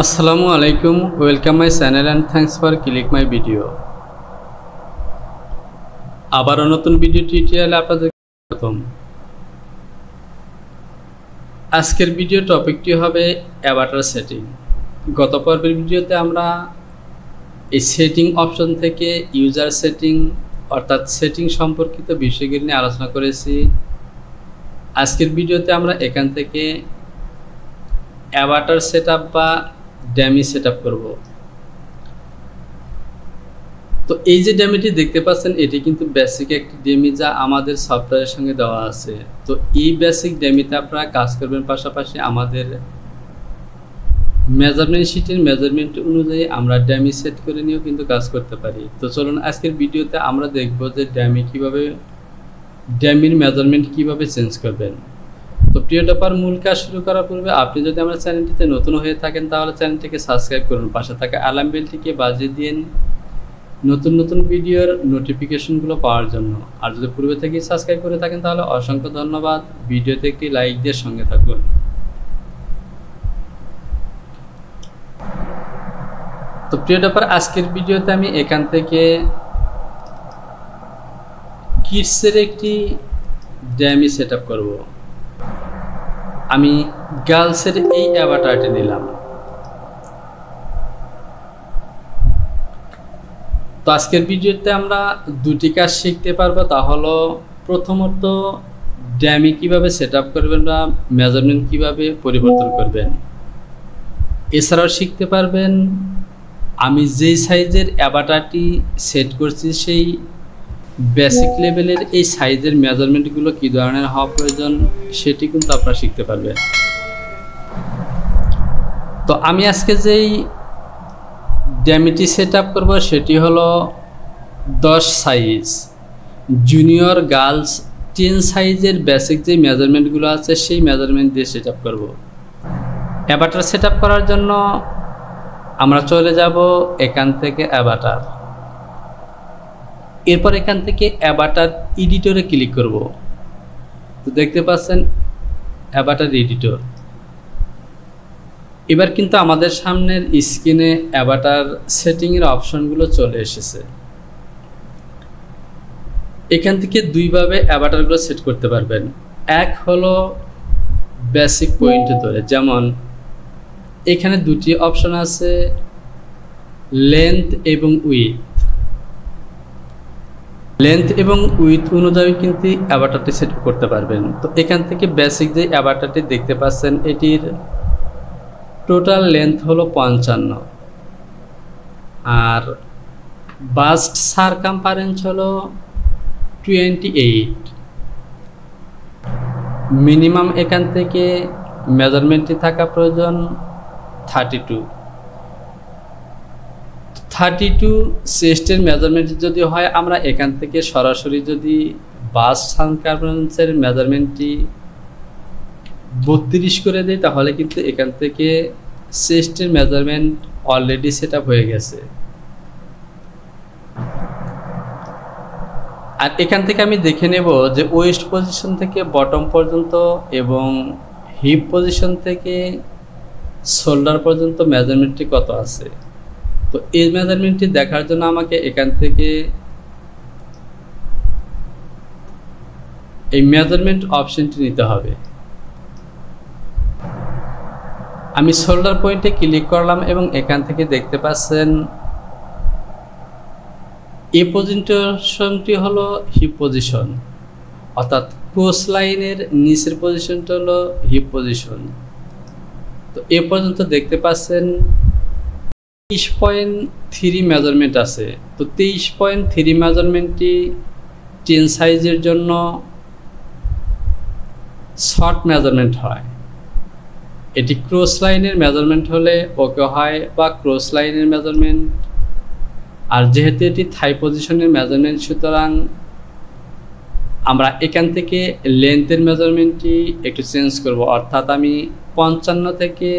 আসসালামু আলাইকুম, welcome my channel and thanks for click my video. আবারও নতুন ভিডিও টিউটোরিয়ালে আপনাদের স্বাগতম। আজকের ভিডিও টপিকটি হবে অ্যাভাটার সেটিং। গত পর্বের ভিডিওতে আমরা এই সেটিং অপশন থেকে ইউজার সেটিং অর্থাৎ সেটিং সম্পর্কিত বিষয়গুলি নিয়ে আলোচনা করেছি। আজকের ভিডিওতে আমরা এখান থেকে অ্যাভাটার সেটআপ বা ড্যামি সেটআপ করব। তো এই যে ড্যামিটি দেখতে পাচ্ছেন এটি কিন্তু বেসিক একটি ড্যামি যা আমাদের সফটওয়্যারের সঙ্গে দেওয়া আছে। তো এই বেসিক ড্যামিতে আপনারা কাজ করবেন, পাশাপাশি আমাদের মেজারমেন্ট শিটের মেজারমেন্ট অনুযায়ী আমরা ড্যামি সেট করে নিয়েও কিন্তু কাজ করতে পারি। তো চলুন আজকের ভিডিওতে আমরা দেখব যে ড্যামির মেজারমেন্ট কিভাবে চেঞ্জ করবেন। তো প্রিয় ডপার, মূল কাজ শুরু করার পূর্বে আপনি যদি আমার চ্যানেলটিতে নতুন হয়ে থাকেন তাহলে চ্যানেলটিকে সাবস্ক্রাইব করুন, পাশে থাকা অ্যালার্ম বেলটিকে বাজিয়ে দিন নতুন নতুন ভিডিওর নোটিফিকেশনগুলো পাওয়ার জন্য। আর যদি পূর্বে থেকেই সাবস্ক্রাইব করে থাকেন তাহলে অসংখ্য ধন্যবাদ। ভিডিওতে একটি লাইক দিয়ে সঙ্গে থাকুন। তো প্রিয় ডপার, আজকের ভিডিওতে আমি এখান থেকে কিডসের একটি ড্যামি সেট আপ করবো। আমি গার্লসের এই অ্যাভাটারটি নিলাম। তো আজকের ভিডিওতে আমরা দুটি কাজ শিখতে পারবো। তা হলো প্রথমত ড্যামি কিভাবে সেট আপ করবেন বা মেজারমেন্ট কিভাবে পরিবর্তন করবেন। এছাড়াও শিখতে পারবেন আমি যেই সাইজের অ্যাভাটারটি সেট করছি সেই বেসিক লেভেলের এই সাইজের মেজারমেন্টগুলো কী ধরনের হওয়া প্রয়োজন সেটি কিন্তু আপনারা শিখতে পারবেন। তো আমি আজকে যেই ড্যামিটি সেট আপ করবো সেটি হলো 10 সাইজ জুনিয়র গার্লস 10 সাইজের বেসিক যে মেজারমেন্টগুলো আছে সেই মেজারমেন্ট দিয়ে সেট আপ করবো। অ্যাভাটার সেট আপ করার জন্য আমরা চলে যাব এখান থেকে অ্যাভাটার, এরপর এখান থেকে অ্যাভাটার এডিটরে ক্লিক করব। তো দেখতে পাচ্ছেন অ্যাভাটার এডিটর। এবার কিন্তু আমাদের সামনের স্ক্রিনে অ্যাভাটার সেটিংয়ের অপশনগুলো চলে এসেছে। এখান থেকে দুইভাবে অ্যাভাটারগুলো সেট করতে পারবেন। এক হলো বেসিক পয়েন্ট ধরে, যেমন এখানে দুটি অপশন আছে, লেন্থ এবং উইথ। লেন্থ এবং উইথ অনুযায়ী কিন্তু অ্যাভাটারটি সেট করতে পারবেন। তো এখান থেকে বেসিক যে অ্যাভাটারটি দেখতে পাচ্ছেন এটির টোটাল লেন্থ হলো 55 আর বাস্ট সারকামফারেন্স হলো 28। মিনিমাম এখান থেকে মেজারমেন্টটি থাকা প্রয়োজন 32 চেস্টের মেজারমেন্ট যদি হয় আমরা এখান থেকে সরাসরি যদি বাস্ট সারকামফারেন্সের মেজারমেন্টটি 32 করে দেয় তাহলে কিন্তু এখান থেকে চেস্টের মেজারমেন্ট অলরেডি সেট আপ হয়ে গেছে। আর এখান থেকে আমি দেখে নেব যে ওয়েস্ট পজিশন থেকে বটম পর্যন্ত এবং হিপ পজিশন থেকে শোল্ডার পর্যন্ত মেজারমেন্টটি কত আছে। তো এই মেজারমেন্টটি দেখার জন্য আমাকে এখান থেকে এই মেজারমেন্ট অপশনটি নিতে হবে। আমি শোল্ডার পয়েন্টে ক্লিক করলাম এবং এখান থেকে দেখতে পাচ্ছেন এই পজিশনটি হলো হিপ পজিশন, অর্থাৎ ক্রস লাইনের নিচের পজিশনটা হলো হিপ পজিশন। তো এ পর্যন্ত দেখতে পাচ্ছেন 23.3 মেজারমেন্ট আছে। তো 23.3 মেজারমেন্টটি 10 সাইজের জন্য শর্ট মেজারমেন্ট হয়। এটি ক্রস লাইনের মেজারমেন্ট হলে ওকে হয় বা ক্রস লাইনের মেজারমেন্ট। আর যেহেতু এটি থাই পজিশনের মেজারমেন্ট সুতরাং আমরা এখান থেকে লেন্থের মেজারমেন্টটি একটু চেঞ্জ করব, অর্থাৎ আমি 55 থেকে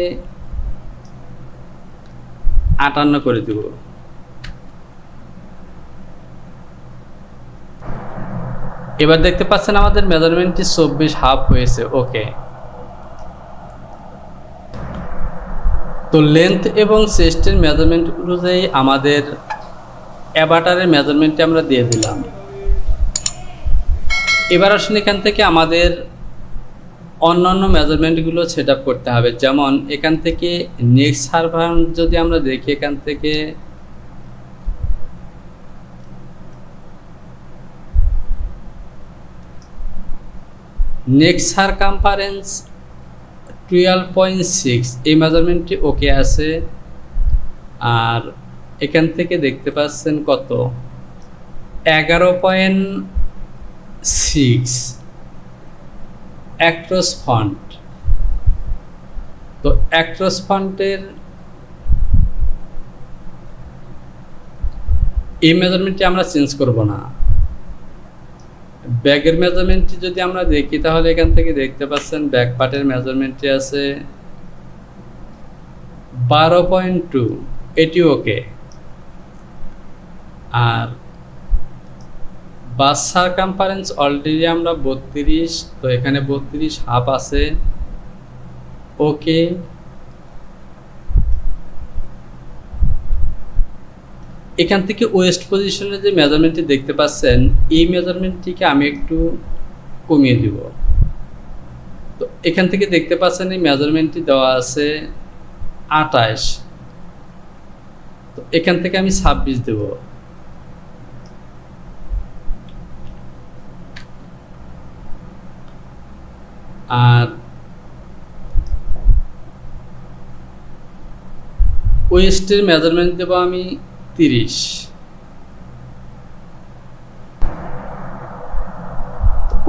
58 করে দেব। এবার দেখতে পাচ্ছেন আমাদের মেজারমেন্টটি 24 হাফ হয়েছে। ওকে, তো লেন্থ এবং চেস্টের মেজারমেন্ট অনুযায়ী আমাদের অ্যাভাটারের মেজারমেন্টটি আমরা দিয়ে দিলাম। এবার আসুন এখান থেকে আমাদের অন্যান্য মেজারমেন্টগুলো সেট আপ করতে হবে। যেমন এখান থেকে নেক্সট সার্ভার যদি আমরা দেখি, এখান থেকে নেক্সট সারকামফারেন্স 12.6 এই মেজারমেন্টটি ওকে আছে। আর এখান থেকে দেখতে পাচ্ছেন কত 11.6 অ্যাক্রস ফন্ট। তো অ্যাক্রস ফন্টের এই মেজারমেন্টটি আমরা চেঞ্জ করব না। ব্যাগের মেজারমেন্টটি যদি আমরা দেখি তাহলে এখান থেকে দেখতে পাচ্ছেন ব্যাক পার্টের মেজারমেন্টটি আছে 12.2, এটি ওকে। আর বাস সারকামফারেন্স অলরেডি আমরা 32, তো এখানে 32 হাফ আছে, ওকে। এখান থেকে ওয়েস্ট পজিশনের যে মেজারমেন্টটি দেখতে পাচ্ছেন, এই মেজারমেন্টটিকে আমি একটু কমিয়ে দিব। তো এখান থেকে দেখতে পাচ্ছেন এই মেজারমেন্টটি দেওয়া আছে 28, তো এখান থেকে আমি 26 দেব। আর ওয়েস্টের মেজারমেন্ট দেব আমি 30।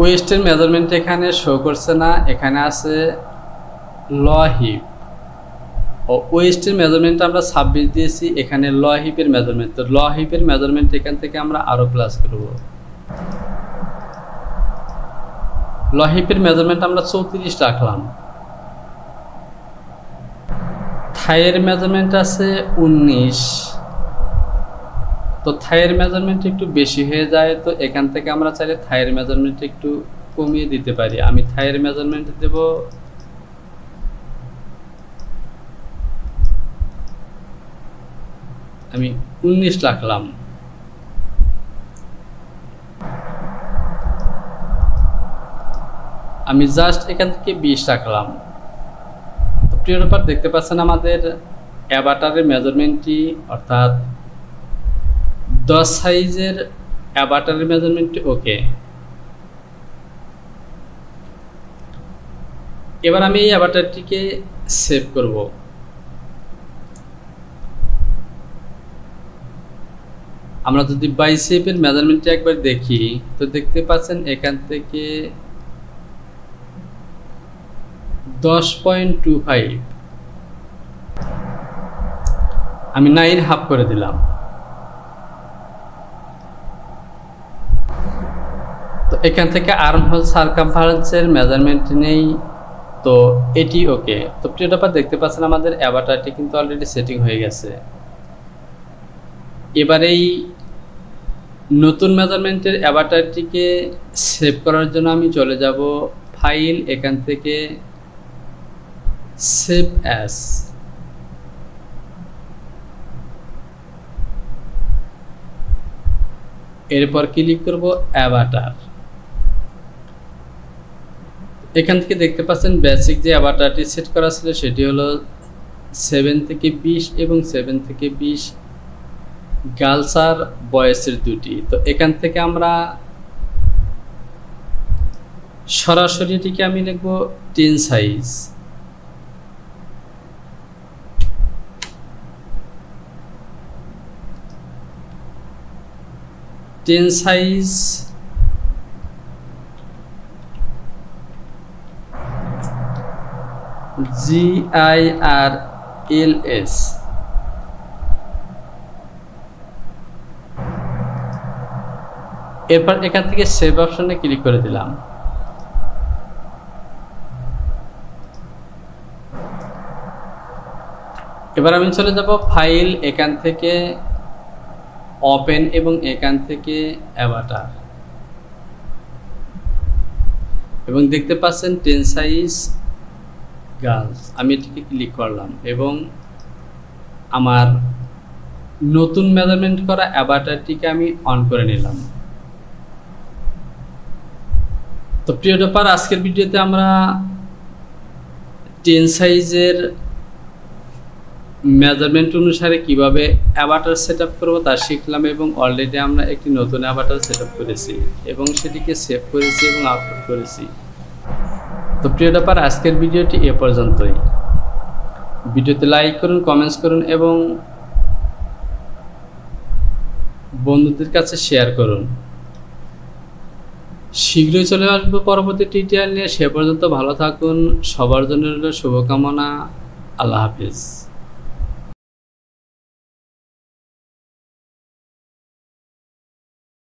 ওয়েস্টের মেজারমেন্ট এখানে শো করছে না, এখানে আছে ল হিপ। ও ওয়েস্টের মেজারমেন্ট আমরা 26 দিয়েছি, এখানে ল হিপের মেজারমেন্ট। তো ল হিপের মেজারমেন্ট এখান থেকে আমরা আরো প্লাস করব। ল হিপের মেজারমেন্ট আমরা 34 রাখলাম। থাইয়ের মেজারমেন্ট আছে 19, তো থাইয়ের মেজারমেন্ট একটু বেশি হয়ে যায়, তো এখান থেকে আমরা চাইলে থাইয়ের মেজারমেন্ট একটু কমিয়ে দিতে পারি। আমি থাইয়ের মেজারমেন্ট দেব আমি 19 রাখলাম। আমি জাস্ট এখান থেকে 20 রাখলাম। তো প্রিয় ব্যাপার দেখতে পাচ্ছেন আমাদের অ্যাভাটারের মেজারমেন্টটি, অর্থাৎ 10 সাইজের অ্যাভাটারের মেজারমেন্টটি ওকে। এবার আমি এই অ্যাভাটারটিকে সেভ করব। আমরা যদি বাইসেপের মেজারমেন্টটি একবার দেখি, তো দেখতে পাচ্ছেন এখান থেকে 10.25 আমি 9 হাফ করে দিলাম। তো এখান থেকে আর্ম হোল সারকামফারেন্সের মেজারমেন্ট নেই, তো এটি ওকে। তো প্রিয় ব্যাপার দেখতে পাচ্ছেন আমাদের অ্যাভাটারটি কিন্তু অলরেডি সেটিং হয়ে গেছে। এবার এই নতুন মেজারমেন্টের অ্যাভাটারটিকে সেভ করার জন্য আমি চলে যাব ফাইল, এখান থেকে সেভ অ্যাজ। এরপর ক্লিক করব অ্যাভাটার। এখান থেকে দেখতে পাচ্ছেন বেসিক যে অ্যাভাটারটি সেট করা ছিল সেটি হলো 7 থেকে 20 এবং 7 থেকে 20 গার্লস আর বয়েসের দুটি। তো এখান থেকে আমরা সরাসরি এটিকে আমি লিখব 10 সাইজ। Size GIRLS। এরপর এখান থেকে সেভ অপশনে ক্লিক করে দিলাম। এবার আমি চলে যাব ফাইল, এখান থেকে ওপেন এবং এখান থেকে অ্যাভাটার, এবং দেখতে পাচ্ছেন 10 সাইজ গার্লস। আমি এটিকে ক্লিক করলাম এবং আমার নতুন মেজারমেন্ট করা অ্যাভাটারটিকে আমি অন করে নিলাম। তো প্রিয় ডপার, আজকের ভিডিওতে আমরা 10 সাইজের মেজারমেন্ট অনুসারে কিভাবে অ্যাভাটার সেটআপ করব তা শিখলাম, এবং অলরেডি আমরা একটি নতুন অ্যাভাটার সেটআপ করেছি এবং সেটিকে সেভ করেছি এবং আপলোড করেছি। তো প্রিয় ডপার, আজকের ভিডিওটি এ পর্যন্তই। ভিডিওতে লাইক করুন, কমেন্টস করুন এবং বন্ধুদের কাছে শেয়ার করুন। শীঘ্রই চলে আসবো পরবর্তী টিউটোরিয়াল নিয়ে। সে পর্যন্ত ভালো থাকুন। সবার জন্য রইল শুভকামনা। আল্লাহ হাফিজ।